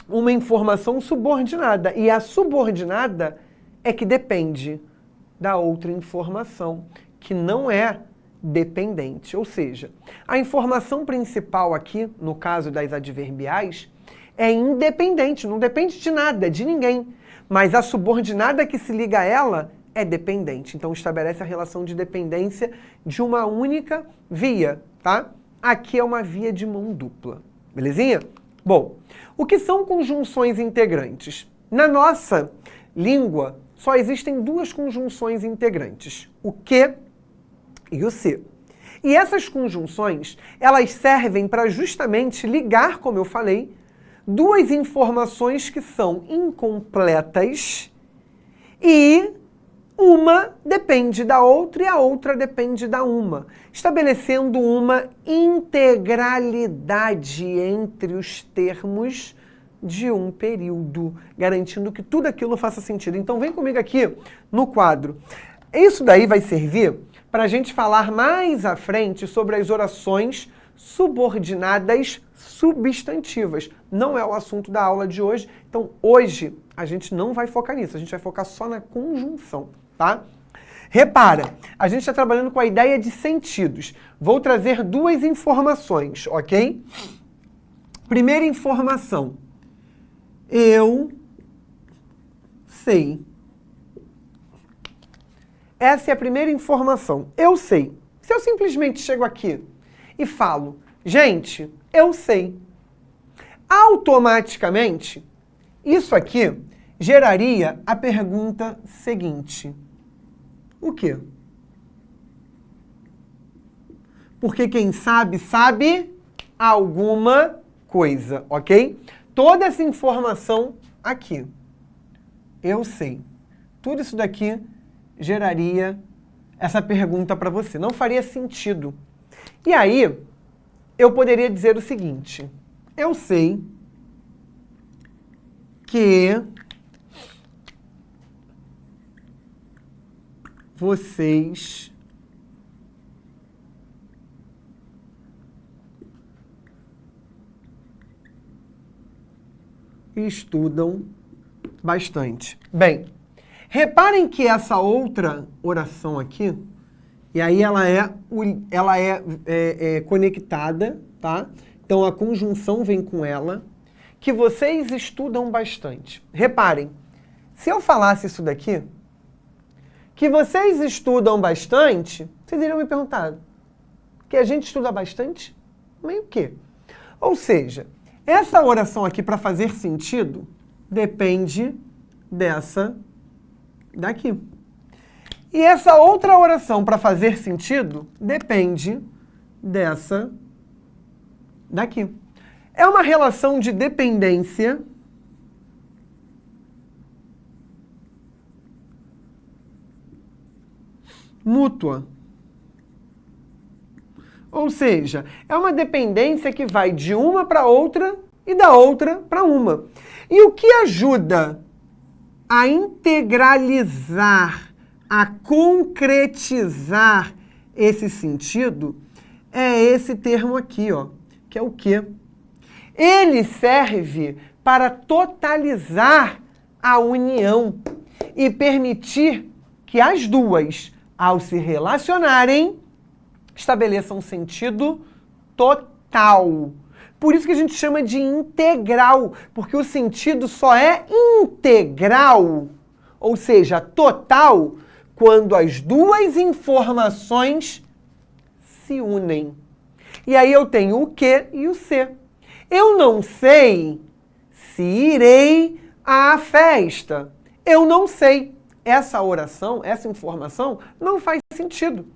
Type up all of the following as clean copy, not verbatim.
uma informação subordinada. E a subordinada é que depende da outra informação, que não é dependente. Ou seja, a informação principal aqui, no caso das adverbiais, é independente, não depende de nada, de ninguém. Mas a subordinada que se liga a ela é dependente. Então estabelece a relação de dependência de uma única via, tá? Aqui é uma via de mão dupla. Belezinha? Bom, o que são conjunções integrantes? Na nossa língua, só existem duas conjunções integrantes, o que e o se. E essas conjunções, elas servem para justamente ligar, como eu falei, duas informações que são incompletas e uma depende da outra e a outra depende da uma, estabelecendo uma integralidade entre os termos de um período, garantindo que tudo aquilo faça sentido. Então vem comigo aqui no quadro. Isso daí vai servir para a gente falar mais à frente sobre as orações subordinadas substantivas. Não é o assunto da aula de hoje, então hoje a gente não vai focar nisso, a gente vai focar só na conjunção, tá? Repara, a gente está trabalhando com a ideia de sentidos. Vou trazer duas informações, ok? Primeira informação. Eu sei. Essa é a primeira informação. Eu sei. Se eu simplesmente chego aqui e falo, gente, eu sei, automaticamente, isso aqui geraria a pergunta seguinte. O quê? Porque quem sabe, sabe alguma coisa, ok? Toda essa informação aqui, eu sei. Tudo isso daqui geraria essa pergunta para você. Não faria sentido. E aí, eu poderia dizer o seguinte. Eu sei que vocês estudam bastante. Bem, reparem que essa outra oração aqui, e aí ela é conectada, tá? Então a conjunção vem com ela, que vocês estudam bastante. Reparem, se eu falasse isso daqui, que vocês estudam bastante, vocês iriam me perguntar, que a gente estuda bastante? Meio que. Ou seja, essa oração aqui, para fazer sentido, depende dessa daqui. E essa outra oração, para fazer sentido, depende dessa daqui. É uma relação de dependência mútua. Ou seja, é uma dependência que vai de uma para outra e da outra para uma. E o que ajuda a integralizar, a concretizar esse sentido é esse termo aqui, ó, que é o quê? Ele serve para totalizar a união e permitir que as duas, ao se relacionarem, estabeleçam um sentido total. Por isso que a gente chama de integral, porque o sentido só é integral, ou seja, total, quando as duas informações se unem. E aí eu tenho o que e o se. Eu não sei se irei à festa. Eu não sei. Essa oração, essa informação não faz sentido.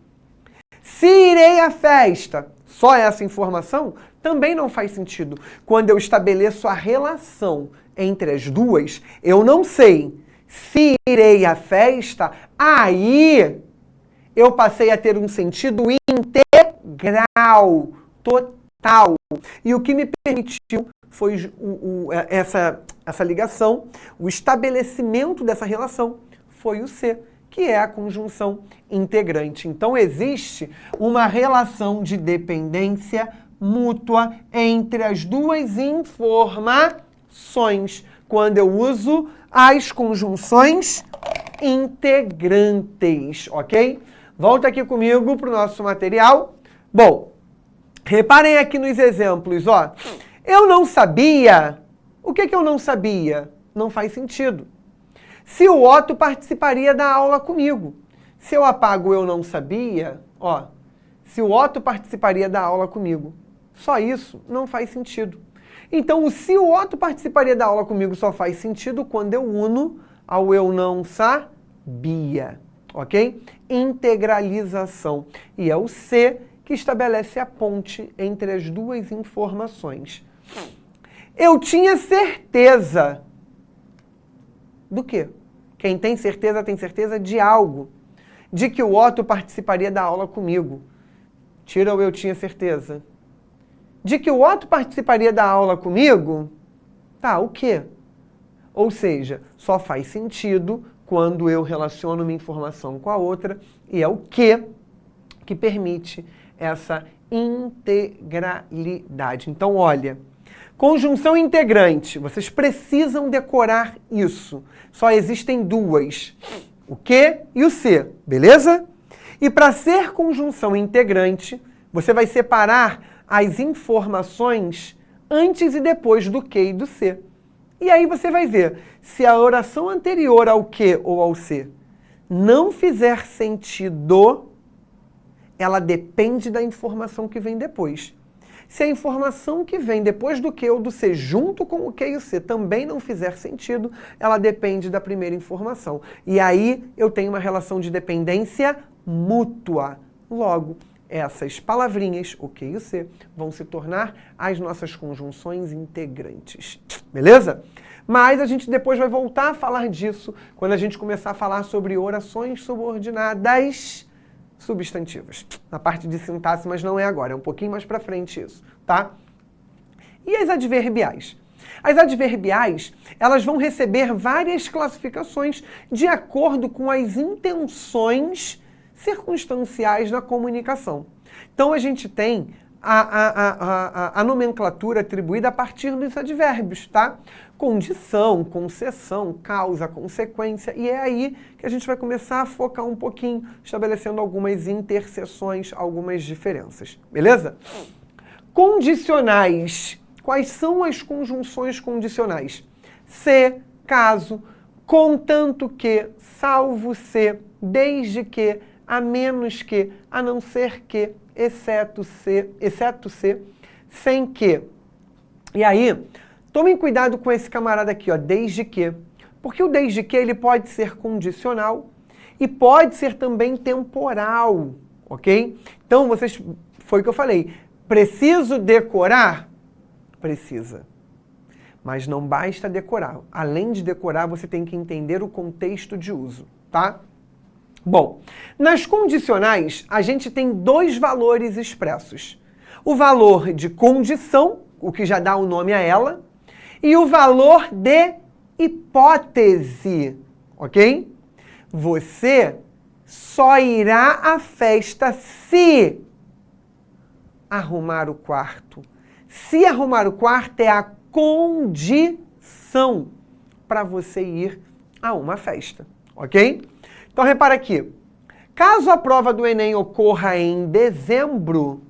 Se irei à festa, só essa informação também não faz sentido. Quando eu estabeleço a relação entre as duas, eu não sei se irei à festa, aí eu passei a ter um sentido integral, total. E o que me permitiu foi essa ligação, o estabelecimento dessa relação foi o se, que é a conjunção integrante. Então, existe uma relação de dependência mútua entre as duas informações. conjunções, quando eu uso as conjunções integrantes, ok? Volta aqui comigo para o nosso material. Bom, reparem aqui nos exemplos, ó. Eu não sabia. O que eu não sabia? Não faz sentido. Se o Otto participaria da aula comigo. Se eu apago eu não sabia, ó. Se o Otto participaria da aula comigo. Só isso não faz sentido. Então, o se o Otto participaria da aula comigo só faz sentido quando eu uno ao eu não sabia, ok? Integralização. E é o C que estabelece a ponte entre as duas informações. Eu tinha certeza. Do quê? Quem tem certeza de algo. De que o Otto participaria da aula comigo. Tira o eu tinha certeza. De que o Otto participaria da aula comigo? Tá, o quê? Ou seja, só faz sentido quando eu relaciono uma informação com a outra e é o que permite essa integralidade. Então, olha, conjunção integrante, vocês precisam decorar isso. Só existem duas, o que e o se, beleza? E para ser conjunção integrante, você vai separar as informações antes e depois do que e do se. E aí você vai ver, se a oração anterior ao que ou ao se não fizer sentido, ela depende da informação que vem depois. Se a informação que vem depois do que ou do se, junto com o que e o se, também não fizer sentido, ela depende da primeira informação. E aí eu tenho uma relação de dependência mútua. Logo, essas palavrinhas, o que e o se, vão se tornar as nossas conjunções integrantes. Beleza? Mas a gente depois vai voltar a falar disso quando a gente começar a falar sobre orações subordinadas substantivas. Na parte de sintaxe, mas não é agora, é um pouquinho mais pra frente isso, tá? E as adverbiais? As adverbiais, elas vão receber várias classificações de acordo com as intenções circunstanciais da comunicação. Então, a gente tem a nomenclatura atribuída a partir dos advérbios, tá? Condição, concessão, causa, consequência, e é aí que a gente vai começar a focar um pouquinho, estabelecendo algumas interseções, algumas diferenças, beleza? Condicionais. Quais são as conjunções condicionais? Se, caso, contanto que, salvo se, desde que, a menos que, a não ser que, exceto se, sem que. E aí, tomem cuidado com esse camarada aqui, ó, desde que. Porque o desde que ele pode ser condicional e pode ser também temporal, ok? Então, foi o que eu falei. Preciso decorar? Precisa. Mas não basta decorar. Além de decorar, você tem que entender o contexto de uso, tá? Bom, nas condicionais, a gente tem dois valores expressos. O valor de condição, o que já dá o nome a ela, e o valor de hipótese, ok? Você só irá à festa se arrumar o quarto. Se arrumar o quarto é a condição para você ir a uma festa, ok? Então, repara aqui. Caso a prova do Enem ocorra em dezembro,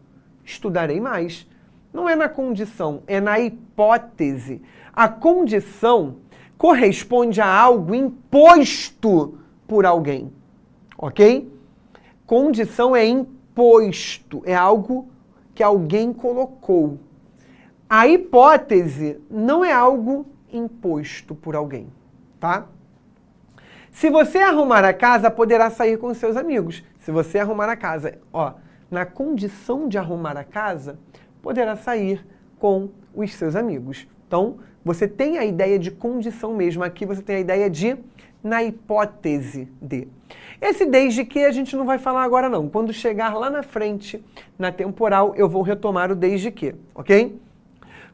estudarei mais. Não é na condição, é na hipótese. A condição corresponde a algo imposto por alguém, ok? Condição é imposto, é algo que alguém colocou. A hipótese não é algo imposto por alguém, tá? Se você arrumar a casa, poderá sair com seus amigos. Se você arrumar a casa, ó, na condição de arrumar a casa, poderá sair com os seus amigos. Então, você tem a ideia de condição mesmo. Aqui você tem a ideia de na hipótese de. Esse desde que a gente não vai falar agora não. Quando chegar lá na frente, na temporal, eu vou retomar o desde que, ok?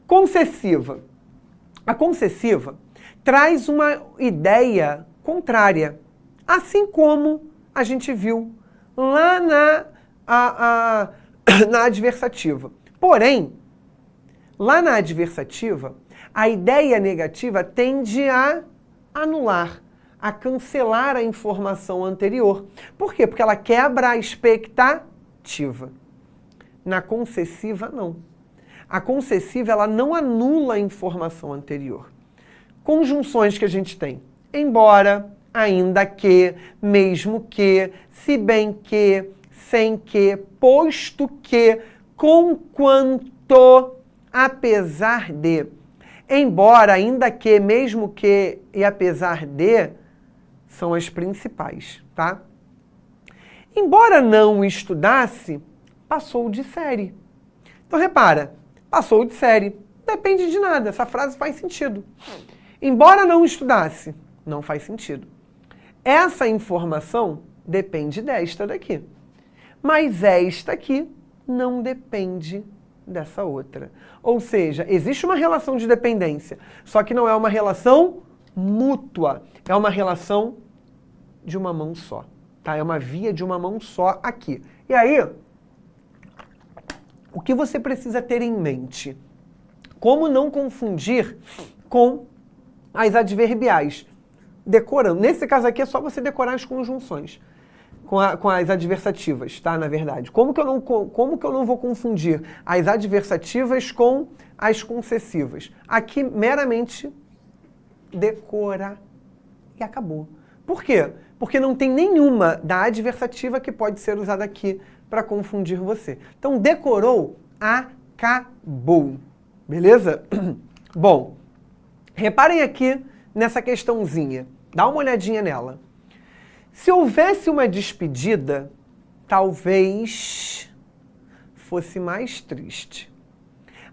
Concessiva. A concessiva traz uma ideia contrária, assim como a gente viu lá na adversativa. Porém, lá na adversativa, A ideia negativa tende a anular, a cancelar a informação anterior. Por quê? Porque ela quebra a expectativa. Na concessiva, não. A concessiva, ela não anula a informação anterior. Conjunções que a gente tem. Embora, ainda que, mesmo que, se bem que, sem que, posto que, conquanto, apesar de. Embora, ainda que, mesmo que e apesar de, são as principais, tá? Embora não estudasse, passou de série. Então, repara, passou de série. Depende de nada, essa frase faz sentido. Embora não estudasse, não faz sentido. Essa informação depende desta daqui. Mas esta aqui não depende dessa outra. Ou seja, existe uma relação de dependência, só que não é uma relação mútua. É uma relação de uma mão só. Tá? É uma via de uma mão só aqui. E aí, o que você precisa ter em mente? Como não confundir com as adverbiais? Decorando. Nesse caso aqui é só você decorar as conjunções com as adversativas, tá? Na verdade. Como que eu não vou confundir as adversativas com as concessivas? Aqui, meramente, decora e acabou. Por quê? Porque não tem nenhuma da adversativa que pode ser usada aqui para confundir você. Então, decorou, acabou. Beleza? Bom, reparem aqui nessa questãozinha. Dá uma olhadinha nela. Se houvesse uma despedida, talvez fosse mais triste.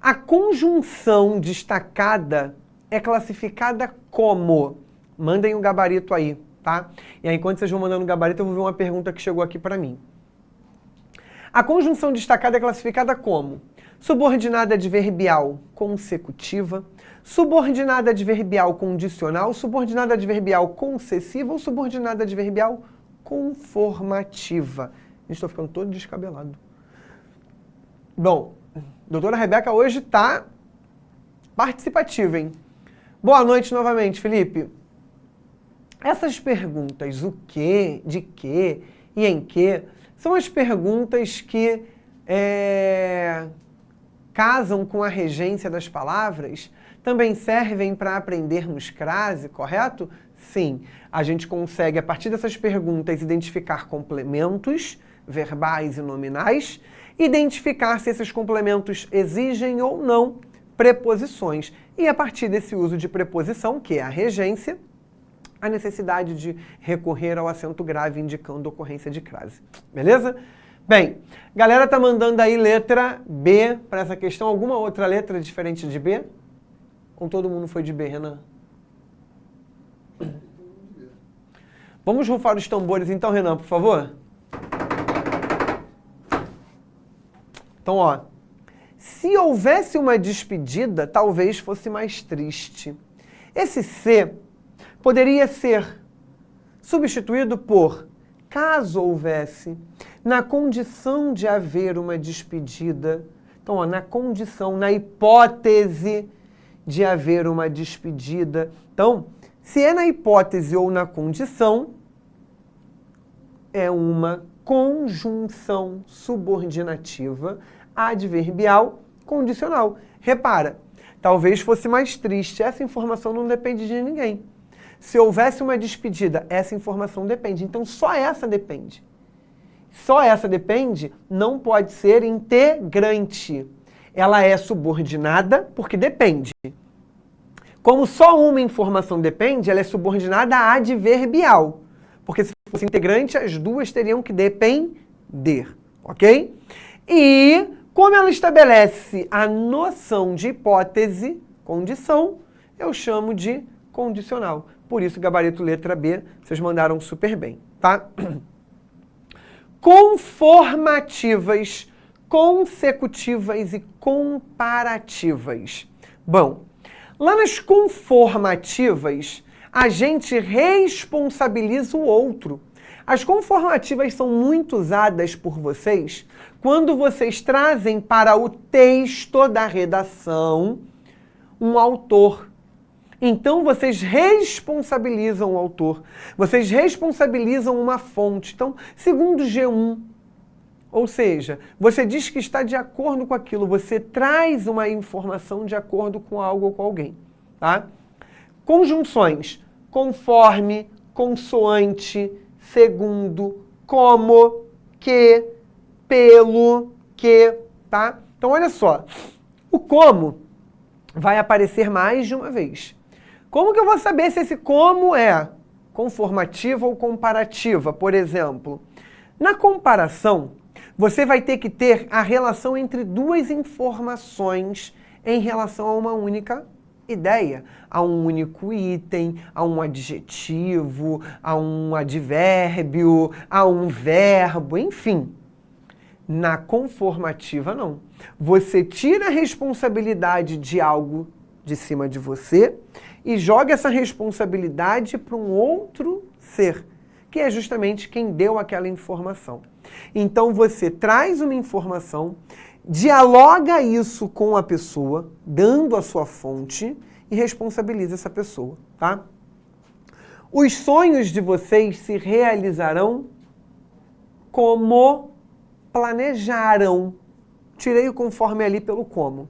A conjunção destacada é classificada como... Mandem um gabarito aí, tá? E aí, enquanto vocês vão mandando o gabarito, eu vou ver uma pergunta que chegou aqui para mim. A conjunção destacada é classificada como subordinada adverbial consecutiva, subordinada adverbial condicional, subordinada adverbial concessiva ou subordinada adverbial conformativa. Gente, estou ficando todo descabelado. Bom, doutora Rebeca hoje está participativa, hein? Boa noite novamente, Felipe. Essas perguntas, o que, de que e em que, são as perguntas que casam com a regência das palavras, também servem para aprendermos crase, correto? Sim, a gente consegue, a partir dessas perguntas, identificar complementos verbais e nominais, identificar se esses complementos exigem ou não preposições. E a partir desse uso de preposição, que é a regência, a necessidade de recorrer ao acento grave indicando ocorrência de crase. Beleza? Bem, galera tá mandando aí letra B para essa questão. Alguma outra letra diferente de B? Ou todo mundo foi de B, Renan? Vamos rufar os tambores então, Renan, por favor? Então, ó. Se houvesse uma despedida, talvez fosse mais triste. Esse C poderia ser substituído por caso houvesse, na condição de haver uma despedida. Então, ó, na condição, na hipótese de haver uma despedida. Então, se é na hipótese ou na condição, é uma conjunção subordinativa adverbial condicional. Repara, talvez fosse mais triste. Essa informação não depende de ninguém. Se houvesse uma despedida, essa informação depende. Então, só essa depende. Só essa depende, não pode ser integrante. Ela é subordinada porque depende. Como só uma informação depende, ela é subordinada à adverbial. Porque se fosse integrante, as duas teriam que depender. Ok? E, como ela estabelece a noção de hipótese, condição, eu chamo de condicional. Por isso, gabarito letra B, vocês mandaram super bem, tá? Conformativas, consecutivas e comparativas. Bom, lá nas conformativas, a gente responsabiliza o outro. As conformativas são muito usadas por vocês quando vocês trazem para o texto da redação um autor. Então, vocês responsabilizam o autor, vocês responsabilizam uma fonte. Então, segundo G1, ou seja, você diz que está de acordo com aquilo, você traz uma informação de acordo com algo ou com alguém. Tá? Conjunções: conforme, consoante, segundo, como, que, pelo, que, tá? Então, olha só, o como vai aparecer mais de uma vez. Como que eu vou saber se esse como é conformativa ou comparativa, por exemplo? Na comparação, você vai ter que ter a relação entre duas informações em relação a uma única ideia, a um único item, a um adjetivo, a um advérbio, a um verbo, enfim. Na conformativa, não. Você tira a responsabilidade de algo de cima de você e joga essa responsabilidade para um outro ser, que é justamente quem deu aquela informação. Então você traz uma informação, dialoga isso com a pessoa, dando a sua fonte e responsabiliza essa pessoa, tá? Os sonhos de vocês se realizarão como planejaram. Tirei o conforme ali pelo como.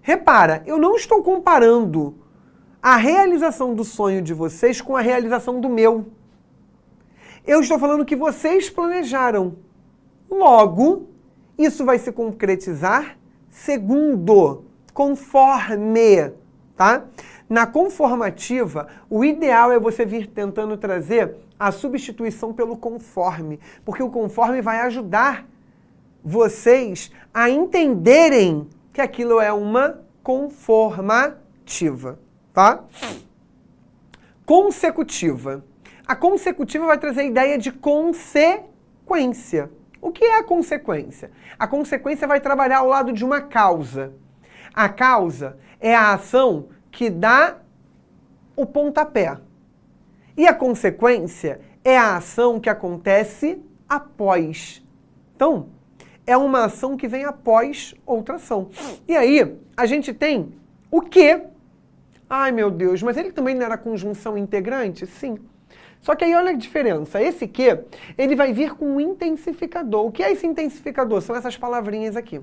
Repara, eu não estou comparando a realização do sonho de vocês com a realização do meu. Eu estou falando que vocês planejaram. Logo, isso vai se concretizar segundo, conforme, tá? Na conformativa, o ideal é você vir tentando trazer a substituição pelo conforme, porque o conforme vai ajudar vocês a entenderem que aquilo é uma conformativa, tá? Consecutiva. A consecutiva vai trazer a ideia de consequência. O que é a consequência? A consequência vai trabalhar ao lado de uma causa. A causa é a ação que dá o pontapé. E a consequência é a ação que acontece após. Então, é uma ação que vem após outra ação. E aí, a gente tem o que. Ai, meu Deus, mas ele também não era conjunção integrante? Sim. Só que aí olha a diferença. Esse que, ele vai vir com um intensificador. O que é esse intensificador? São essas palavrinhas aqui.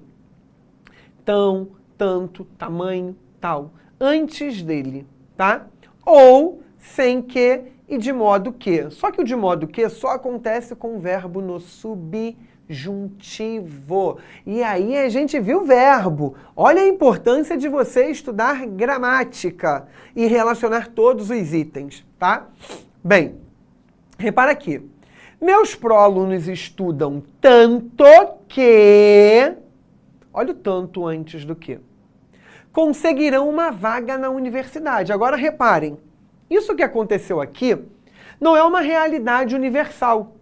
Tão, tanto, tamanho, tal. Antes dele, tá? Ou sem que e de modo que. Só que o de modo que só acontece com o verbo no subjuntivo. E aí a gente viu o verbo. Olha a importância de você estudar gramática e relacionar todos os itens, tá? Bem, repara aqui. Meus pró-alunos estudam tanto que... Olha o tanto antes do que. Conseguirão uma vaga na universidade. Agora reparem, isso que aconteceu aqui não é uma realidade universal.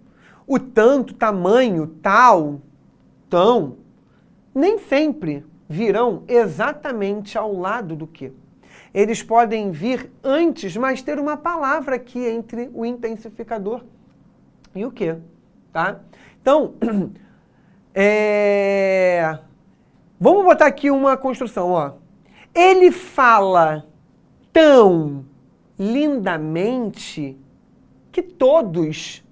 O tanto, tamanho, tal, tão, nem sempre virão exatamente ao lado do que. Eles podem vir antes, mas ter uma palavra aqui entre o intensificador e o que, tá? Então, vamos botar aqui uma construção, ó. Ele fala tão lindamente que todos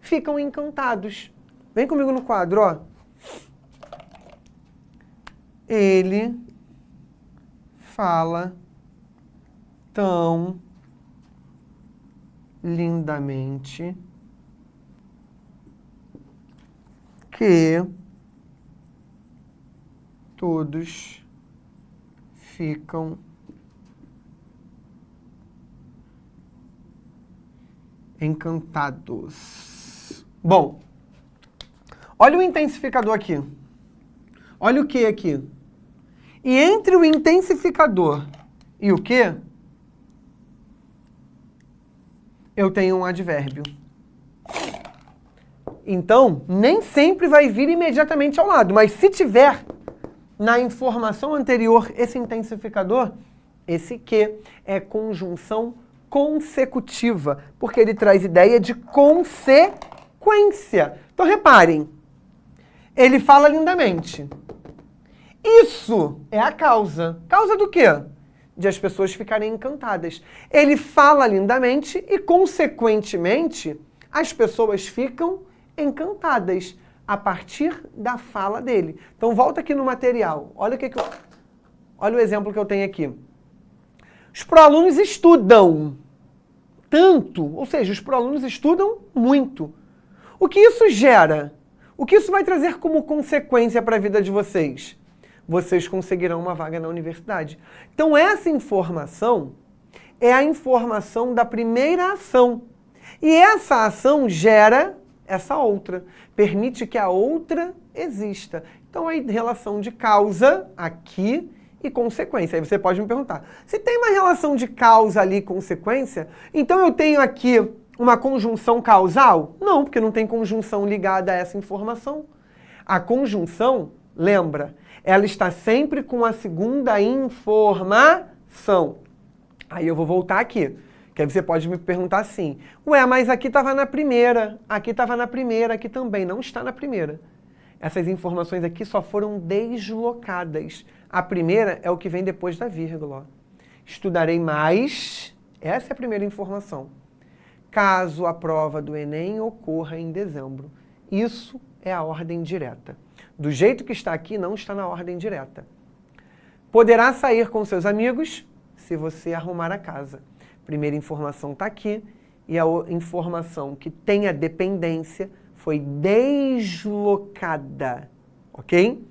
ficam encantados. Vem comigo no quadro, ó. Ele fala tão lindamente que todos ficam encantados. Bom, olha o intensificador aqui. Olha o que aqui. E entre o intensificador e o que, eu tenho um advérbio. Então, nem sempre vai vir imediatamente ao lado, mas se tiver na informação anterior esse intensificador, esse que é conjunção consecutiva, porque ele traz ideia de consequência. Então, reparem, ele fala lindamente. Isso é a causa. Causa do quê? de as pessoas ficarem encantadas. Ele fala lindamente e, consequentemente, as pessoas ficam encantadas a partir da fala dele. Então, volta aqui no material. Olha o exemplo que eu tenho aqui. Os proalunos estudam tanto, ou seja, os proalunos estudam muito. O que isso gera? O que isso vai trazer como consequência para a vida de vocês? Vocês conseguirão uma vaga na universidade. Então, essa informação é a informação da primeira ação. E essa ação gera essa outra, permite que a outra exista. Então, a relação de causa aqui e consequência. Aí você pode me perguntar, se tem uma relação de causa ali e consequência, então eu tenho aqui uma conjunção causal? Não, porque não tem conjunção ligada a essa informação. A conjunção, lembra, ela está sempre com a segunda informação. Aí eu vou voltar aqui, que aí você pode me perguntar assim, ué, mas aqui estava na primeira, aqui estava na primeira, aqui também não está na primeira. Essas informações aqui só foram deslocadas. A primeira é o que vem depois da vírgula. Ó. Estudarei mais, essa é a primeira informação, caso a prova do Enem ocorra em dezembro. Isso é a ordem direta. Do jeito que está aqui, não está na ordem direta. Poderá sair com seus amigos se você arrumar a casa. Primeira informação está aqui e a informação que tem a dependência foi deslocada, ok?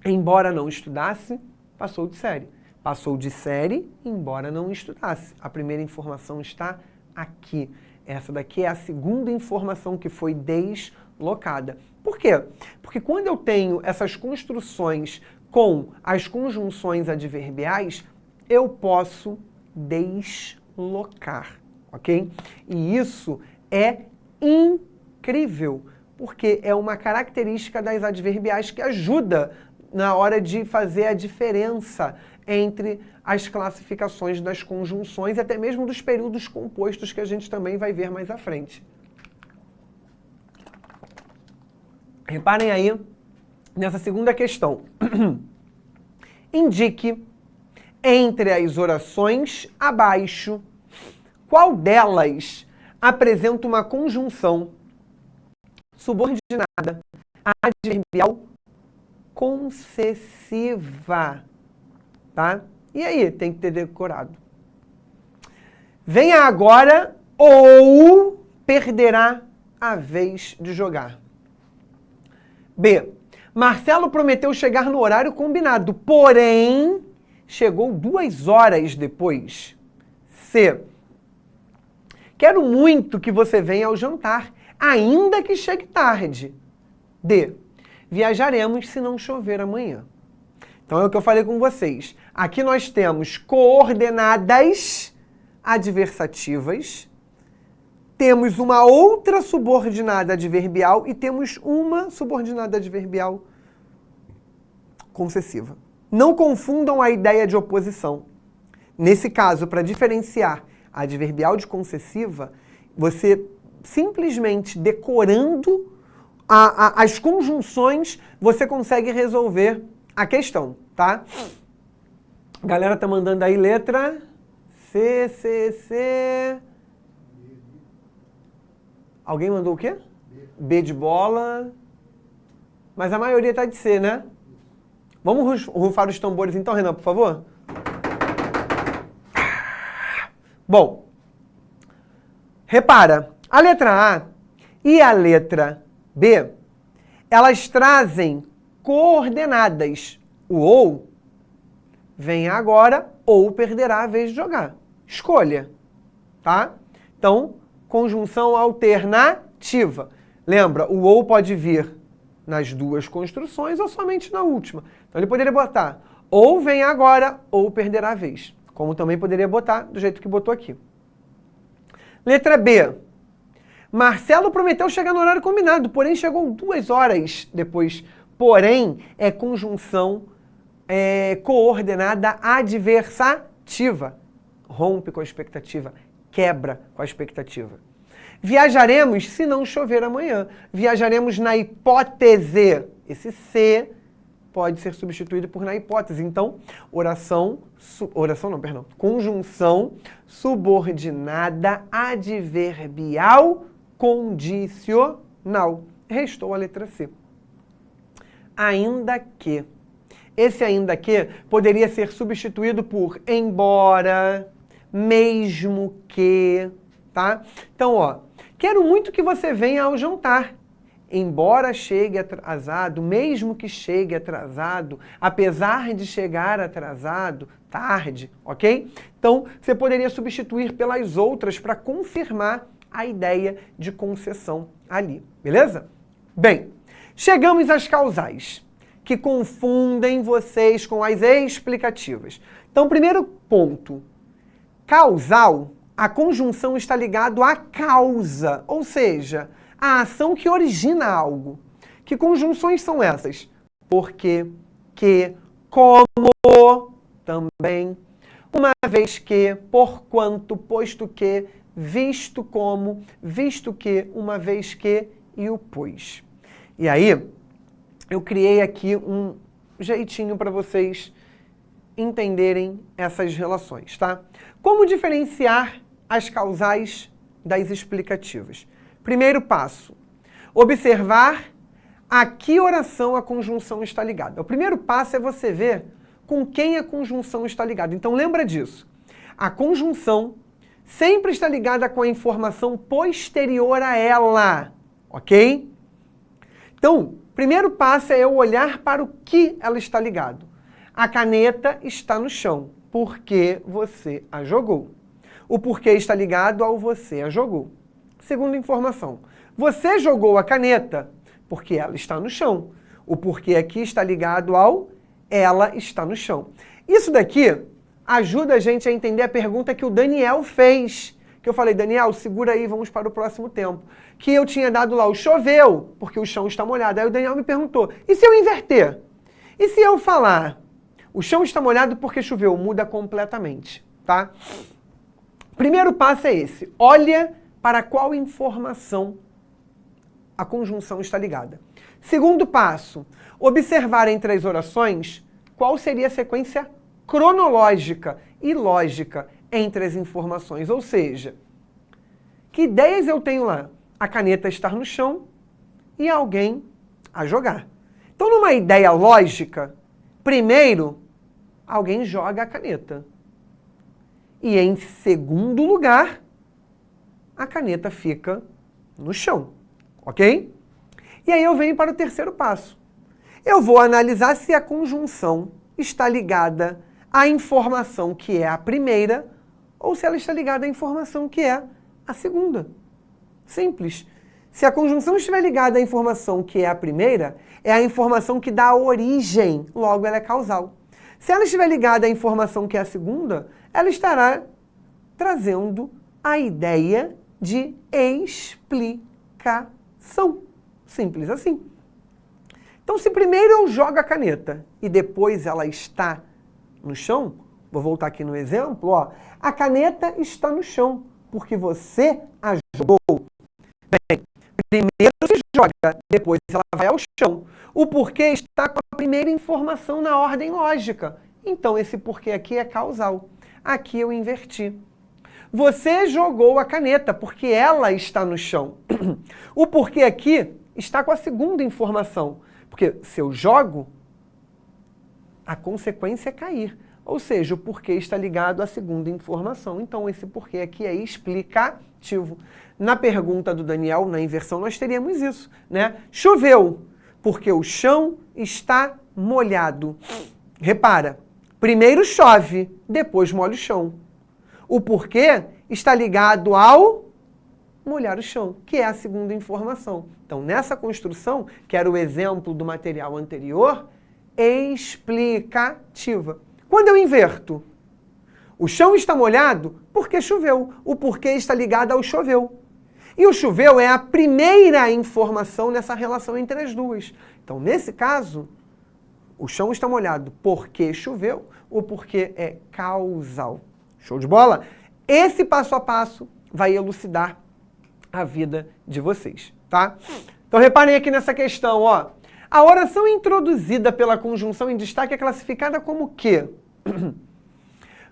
Embora não estudasse, passou de série. Passou de série, embora não estudasse. A primeira informação está aqui. Essa daqui é a segunda informação que foi deslocada. Por quê? Porque quando eu tenho essas construções com as conjunções adverbiais, eu posso deslocar, ok? E isso é incrível, porque é uma característica das adverbiais que ajuda na hora de fazer a diferença entre as classificações das conjunções e até mesmo dos períodos compostos que a gente também vai ver mais à frente. Reparem aí nessa segunda questão. Indique entre as orações abaixo qual delas apresenta uma conjunção subordinada adverbial concessiva, tá? E aí, tem que ter decorado. Venha agora ou perderá a vez de jogar. B. Marcelo prometeu chegar no horário combinado, porém chegou 2 horas depois. C. Quero muito que você venha ao jantar, ainda que chegue tarde. D. Viajaremos se não chover amanhã. Então é o que eu falei com vocês. Aqui nós temos coordenadas adversativas, temos uma outra subordinada adverbial e temos uma subordinada adverbial concessiva. Não confundam a ideia de oposição. Nesse caso, para diferenciar a adverbial de concessiva, você simplesmente decorando as conjunções, você consegue resolver a questão, tá? A galera tá mandando aí letra C, C, C. Alguém mandou o quê? B de bola. Mas a maioria tá de C, né? Vamos rufar os tambores então, Renan, por favor? Bom, repara, a letra A e a letra B, elas trazem coordenadas. O ou vem agora ou perderá a vez de jogar. Escolha, tá? Então, conjunção alternativa. Lembra, o ou pode vir nas duas construções ou somente na última. Então, ele poderia botar ou vem agora ou perderá a vez. Como também poderia botar do jeito que botou aqui. Letra B. Marcelo prometeu chegar no horário combinado, porém chegou 2 horas depois. Porém, é conjunção coordenada adversativa. Rompe com a expectativa, quebra com a expectativa. Viajaremos se não chover amanhã. Viajaremos na hipótese. Esse se pode ser substituído por na hipótese. Então, conjunção subordinada adverbial condicional. Restou a letra C. Ainda que. Esse ainda que poderia ser substituído por embora, mesmo que, tá? Então, ó, quero muito que você venha ao jantar. Embora chegue atrasado, mesmo que chegue atrasado, apesar de chegar atrasado, tarde, ok? Então, você poderia substituir pelas outras para confirmar a ideia de concessão ali, beleza? Bem, chegamos às causais, que confundem vocês com as explicativas. Então, primeiro ponto, causal, a conjunção está ligada à causa, ou seja, a ação que origina algo. Que conjunções são essas? Porque, que, como, também, uma vez que, porquanto, posto que, visto como, visto que, uma vez que e o pois. E aí, eu criei aqui um jeitinho para vocês entenderem essas relações, tá? Como diferenciar as causais das explicativas? Primeiro passo, observar a que oração a conjunção está ligada. O primeiro passo é você ver com quem a conjunção está ligada. Então lembra disso. A conjunção sempre está ligada com a informação posterior a ela, ok? Então, primeiro passo é eu olhar para o que ela está ligada. A caneta está no chão, porque você a jogou. O porquê está ligado ao você a jogou. Segunda informação, você jogou a caneta porque ela está no chão. O porquê aqui está ligado ao ela está no chão. Isso daqui ajuda a gente a entender a pergunta que o Daniel fez. Que eu falei, Daniel, segura aí, vamos para o próximo tempo. Que eu tinha dado lá o choveu, porque o chão está molhado. Aí o Daniel me perguntou, e se eu inverter? E se eu falar, o chão está molhado porque choveu? Muda completamente, tá? Primeiro passo é esse, olha para qual informação a conjunção está ligada. Segundo passo, observar entre as orações qual seria a sequência cronológica e lógica entre as informações. Ou seja, que ideias eu tenho lá? A caneta estar no chão e alguém a jogar. Então, numa ideia lógica, primeiro, alguém joga a caneta. E em segundo lugar, a caneta fica no chão, ok? E aí eu venho para o terceiro passo. Eu vou analisar se a conjunção está ligada à informação que é a primeira ou se ela está ligada à informação que é a segunda. Simples. Se a conjunção estiver ligada à informação que é a primeira, é a informação que dá origem, logo ela é causal. Se ela estiver ligada à informação que é a segunda, ela estará trazendo a ideia de explicação. Simples assim. Então, se primeiro eu jogo a caneta e depois ela está no chão, vou voltar aqui no exemplo, ó, a caneta está no chão, porque você a jogou. Bem, primeiro se joga, depois ela vai ao chão. O porquê está com a primeira informação na ordem lógica. Então, esse porquê aqui é causal. Aqui eu inverti. Você jogou a caneta porque ela está no chão. O porquê aqui está com a segunda informação. Porque se eu jogo, a consequência é cair. Ou seja, o porquê está ligado à segunda informação. Então, esse porquê aqui é explicativo. Na pergunta do Daniel, na inversão, nós teríamos isso, né? Choveu, porque o chão está molhado. Repara, primeiro chove, depois molha o chão. O porquê está ligado ao molhar o chão, que é a segunda informação. Então, nessa construção, que era o exemplo do material anterior, explicativa. Quando eu inverto, o chão está molhado porque choveu. O porquê está ligado ao choveu. E o choveu é a primeira informação nessa relação entre as duas. Então, nesse caso, o chão está molhado porque choveu, o porquê é causal. Show de bola? Esse passo a passo vai elucidar a vida de vocês, tá? Então, reparem aqui nessa questão, ó. A oração introduzida pela conjunção em destaque é classificada como o quê?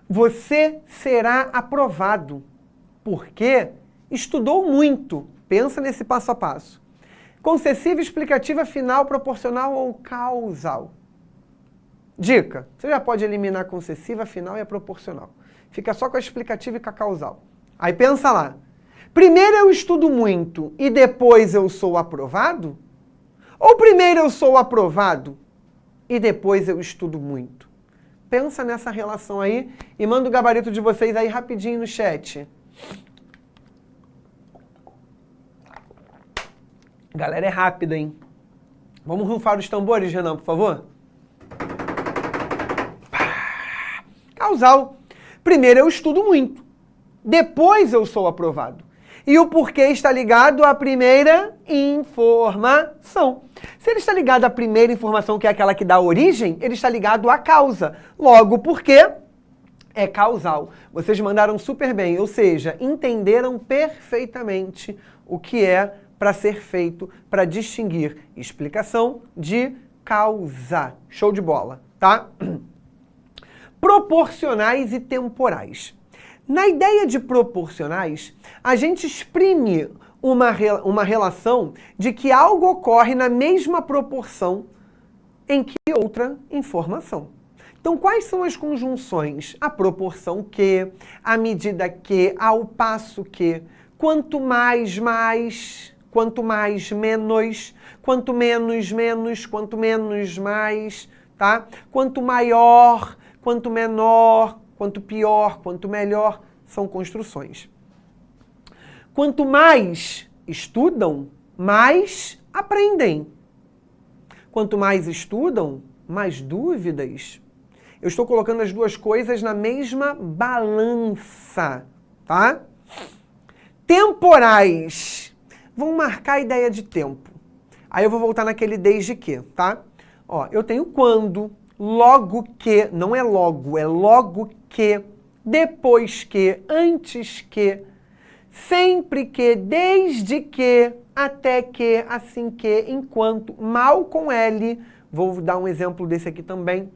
Você será aprovado, porque estudou muito. Pensa nesse passo a passo. Concessiva, explicativa, final, proporcional ou causal? Dica, você já pode eliminar a concessiva, a final e a proporcional. Fica só com a explicativa e com a causal. Aí pensa lá. Primeiro eu estudo muito e depois eu sou aprovado? Ou primeiro eu sou aprovado e depois eu estudo muito? Pensa nessa relação aí e manda o gabarito de vocês aí rapidinho no chat. Galera, é rápida, hein? Vamos rufar os tambores, Renan, por favor? Causal. Primeiro eu estudo muito, depois eu sou aprovado. E o porquê está ligado à primeira informação. Se ele está ligado à primeira informação, que é aquela que dá origem, ele está ligado à causa. Logo, o porquê é causal. Vocês mandaram super bem, ou seja, entenderam perfeitamente o que é para ser feito para distinguir explicação de causa. Show de bola, tá? Proporcionais e temporais. Na ideia de proporcionais, a gente exprime uma relação de que algo ocorre na mesma proporção em que outra informação. Então, quais são as conjunções? A proporção que, a medida que, ao passo que, quanto mais, mais, quanto mais, menos, quanto menos, menos, quanto menos, mais, tá? Quanto maior, quanto menor, quanto pior, quanto melhor, são construções. Quanto mais estudam, mais aprendem. Quanto mais estudam, mais dúvidas. Eu estou colocando as duas coisas na mesma balança, tá? Temporais. Vão marcar a ideia de tempo. Aí eu vou voltar naquele desde que, tá? Ó, eu tenho quando, logo que, não é logo que, depois que, antes que, sempre que, desde que, até que, assim que, enquanto, mal com L, vou dar um exemplo desse aqui também,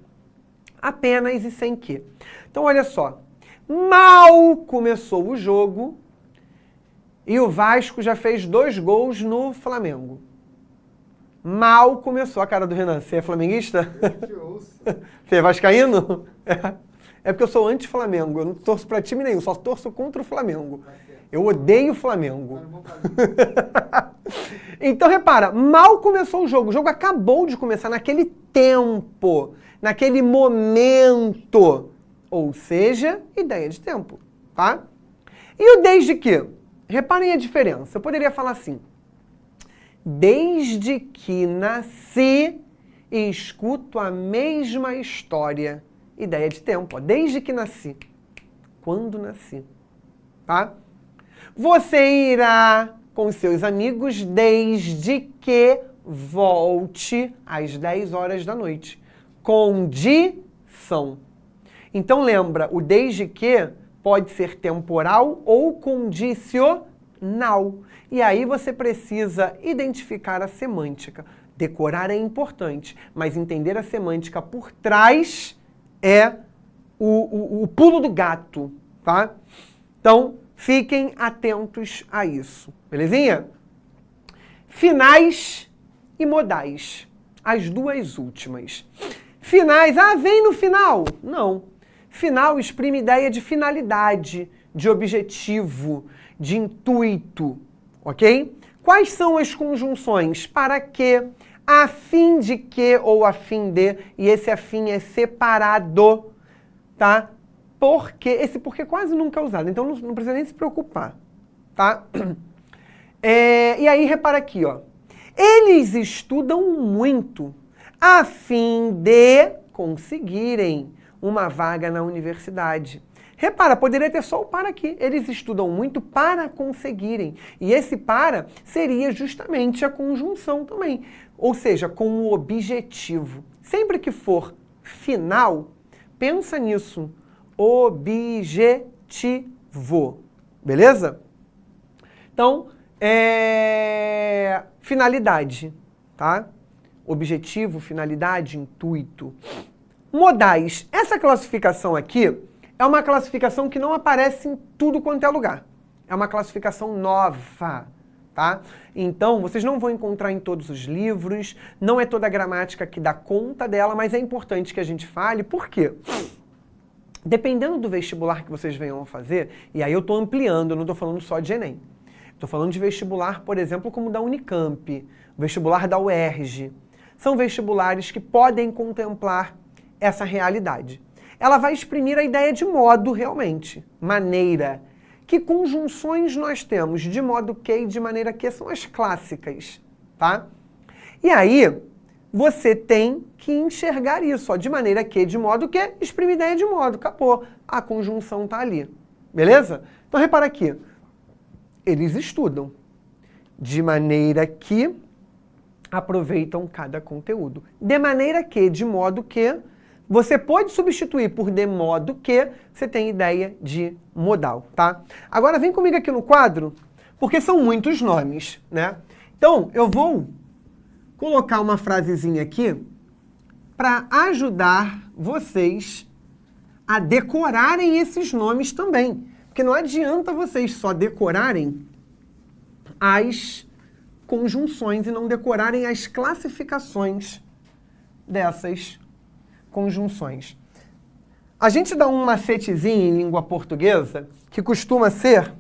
apenas e sem que. Então, olha só, mal começou o jogo e o Vasco já fez 2 gols no Flamengo. Mal começou. A cara do Renan, você é flamenguista? Eu te ouço. Você é vascaíno? É porque eu sou anti-Flamengo, eu não torço pra time nenhum, só torço contra o Flamengo. Eu odeio o Flamengo. Então, repara, mal começou o jogo acabou de começar naquele tempo, naquele momento, ou seja, ideia de tempo, tá? E o desde que? Reparem a diferença, eu poderia falar assim, desde que nasci, escuto a mesma história. Ideia de tempo, ó. Desde que nasci. Quando nasci. Tá? Você irá com seus amigos desde que volte às 10 horas da noite. Condição. Então lembra, o desde que pode ser temporal ou condicional. E aí você precisa identificar a semântica. Decorar é importante, mas entender a semântica por trás é o pulo do gato, tá? Então, fiquem atentos a isso, belezinha? Finais e modais, as duas últimas. Finais, vem no final. Não. Final exprime ideia de finalidade, de objetivo, de intuito, ok? Quais são as conjunções? Para que, a fim de que ou a fim de, e esse a fim é separado, tá? Porque, esse porque quase nunca é usado, então não precisa nem se preocupar, tá? E aí, repara aqui, ó. Eles estudam muito a fim de conseguirem uma vaga na universidade. Repara, poderia ter só o para aqui. Eles estudam muito para conseguirem. E esse para seria justamente a conjunção também. Ou seja, com o objetivo. Sempre que for final, pensa nisso. Objetivo. Beleza? Então, finalidade, tá? objetivo, finalidade, intuito. Modais. Essa classificação aqui é uma classificação que não aparece em tudo quanto é lugar. É uma classificação nova, tá? Então, vocês não vão encontrar em todos os livros, não é toda a gramática que dá conta dela, mas é importante que a gente fale, por quê? Dependendo do vestibular que vocês venham a fazer, e aí eu estou ampliando, eu não estou falando só de Enem. Estou falando de vestibular, por exemplo, como da Unicamp, vestibular da UERJ. São vestibulares que podem contemplar essa realidade. Ela vai exprimir a ideia de modo, realmente, maneira. Que conjunções nós temos de modo que e de maneira que são as clássicas, tá? E aí, você tem que enxergar isso, ó, de maneira que, de modo que, exprime ideia de modo, acabou. A conjunção tá ali, beleza? Então, repara aqui. Eles estudam de maneira que aproveitam cada conteúdo. De maneira que, de modo que, você pode substituir por de modo que, você tem ideia de modal, tá? Agora vem comigo aqui no quadro, porque são muitos nomes, né? Então, eu vou colocar uma frasezinha aqui para ajudar vocês a decorarem esses nomes também. Porque não adianta vocês só decorarem as conjunções e não decorarem as classificações dessas conjunções. A gente dá um macetezinho em língua portuguesa que costuma ser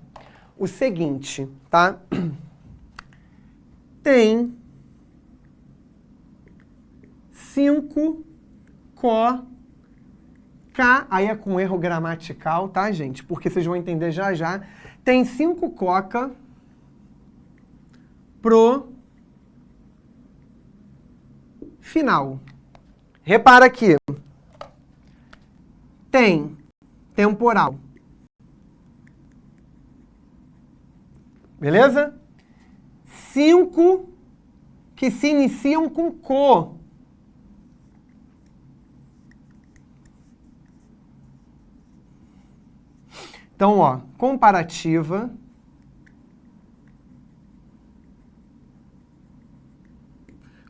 o seguinte, tá? Tem 5 K, aí é com erro gramatical, tá, gente? Porque vocês vão entender já já. Tem 5 coca pro final. Repara aqui. Tem temporal. Beleza? 5 que se iniciam com co. Então, ó, comparativa,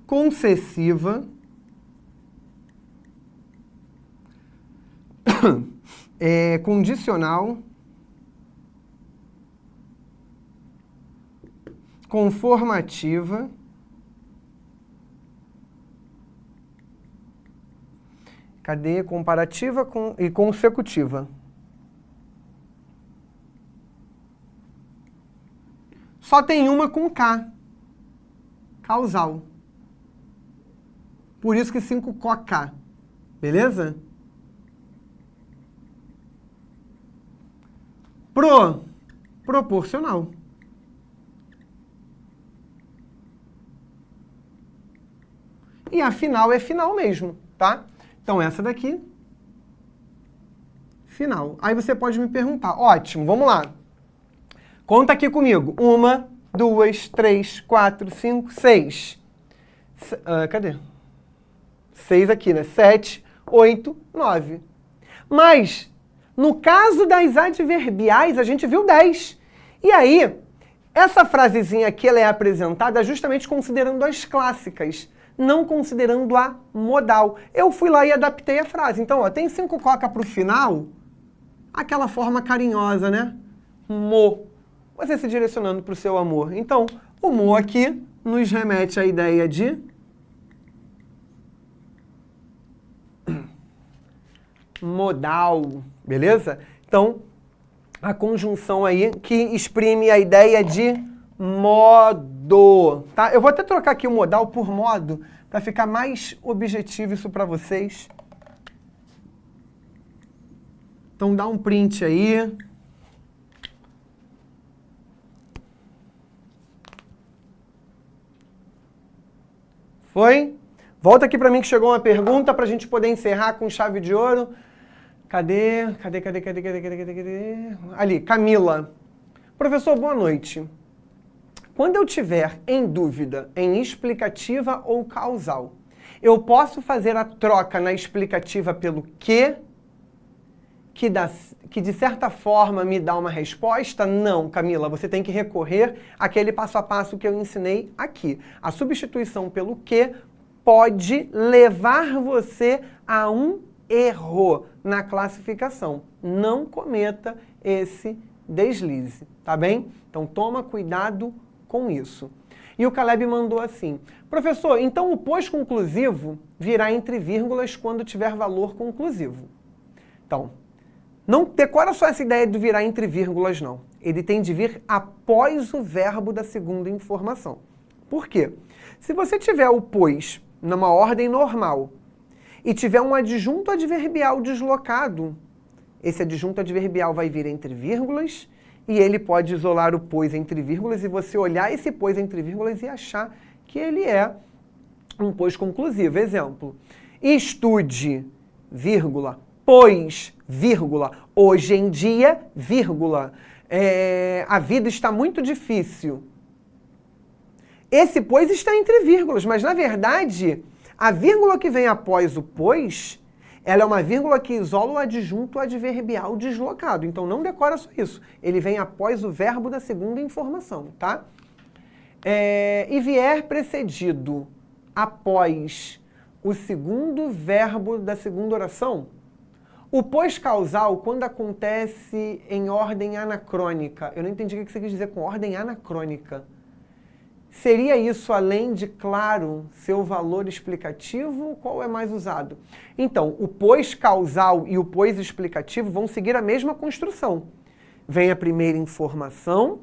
concessiva, condicional, conformativa, cadê? Comparativa e consecutiva. Só tem uma com K, causal. Por isso que 5 COK, beleza? Proporcional. E a final é final mesmo, tá? Então essa daqui, final. Aí você pode me perguntar, ótimo, vamos lá. Conta aqui comigo. 1, 2, 3, 4, 5, 6. Cadê? 6 aqui, né? 7, 8, 9. Mas, no caso das adverbiais, a gente viu 10. E aí, essa frasezinha aqui ela é apresentada justamente considerando as clássicas, não considerando a modal. Eu fui lá e adaptei a frase. Então, ó, tem 5 coca para o final, aquela forma carinhosa, né? Mo. Você se direcionando para o seu amor. Então, o mo aqui nos remete à ideia de modal, beleza? Então, a conjunção aí que exprime a ideia de modo, tá? Eu vou até trocar aqui o modal por modo, para ficar mais objetivo isso para vocês. Então, dá um print aí. Foi? Volta aqui para mim que chegou uma pergunta para a gente poder encerrar com chave de ouro. Cadê? Ali, Camila. Professor, boa noite. Quando eu tiver em dúvida em explicativa ou causal, eu posso fazer a troca na explicativa pelo que de certa forma me dá uma resposta? Não, Camila, você tem que recorrer àquele passo a passo que eu ensinei aqui. A substituição pelo que pode levar você a um erro na classificação. Não cometa esse deslize, tá bem? Então toma cuidado com isso. E o Caleb mandou assim: professor, então o pós-conclusivo virá entre vírgulas quando tiver valor conclusivo. Então, não decora só essa ideia de virar entre vírgulas, não. Ele tem de vir após o verbo da segunda informação. Por quê? Se você tiver o pois numa ordem normal e tiver um adjunto adverbial deslocado, esse adjunto adverbial vai vir entre vírgulas e ele pode isolar o pois entre vírgulas e você olhar esse pois entre vírgulas e achar que ele é um pois conclusivo. Exemplo: estude, vírgula, pois, vírgula, hoje em dia, vírgula, a vida está muito difícil. Esse pois está entre vírgulas, mas na verdade, a vírgula que vem após o pois, ela é uma vírgula que isola o adjunto adverbial deslocado. Então não decora só isso. Ele vem após o verbo da segunda informação, tá? E vier precedido após o segundo verbo da segunda oração, o pós-causal, quando acontece em ordem anacrônica, eu não entendi o que você quis dizer com ordem anacrônica. Seria isso, além de, claro, seu valor explicativo? Qual é mais usado? Então, o pós-causal e o pós-explicativo vão seguir a mesma construção. Vem a primeira informação,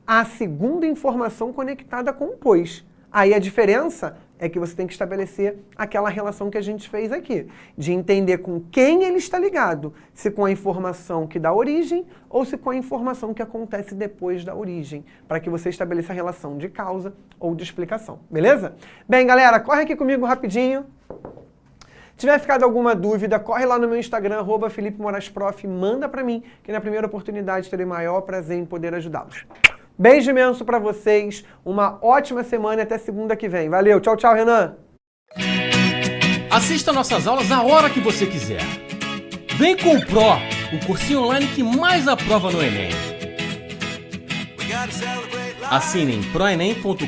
a segunda informação conectada com o pois. Aí a diferença é que você tem que estabelecer aquela relação que a gente fez aqui, de entender com quem ele está ligado, se com a informação que dá origem ou se com a informação que acontece depois da origem, para que você estabeleça a relação de causa ou de explicação, beleza? Bem, galera, corre aqui comigo rapidinho. Se tiver ficado alguma dúvida, corre lá no meu Instagram, @FelipeMoraesProf, manda para mim, que na primeira oportunidade terei maior prazer em poder ajudá-los. Beijo imenso pra vocês, uma ótima semana e até segunda que vem. Valeu, tchau, tchau, Renan! Assista nossas aulas a hora que você quiser. Vem com o Pro, o cursinho online que mais aprova no Enem. Assine em proenem.com.br.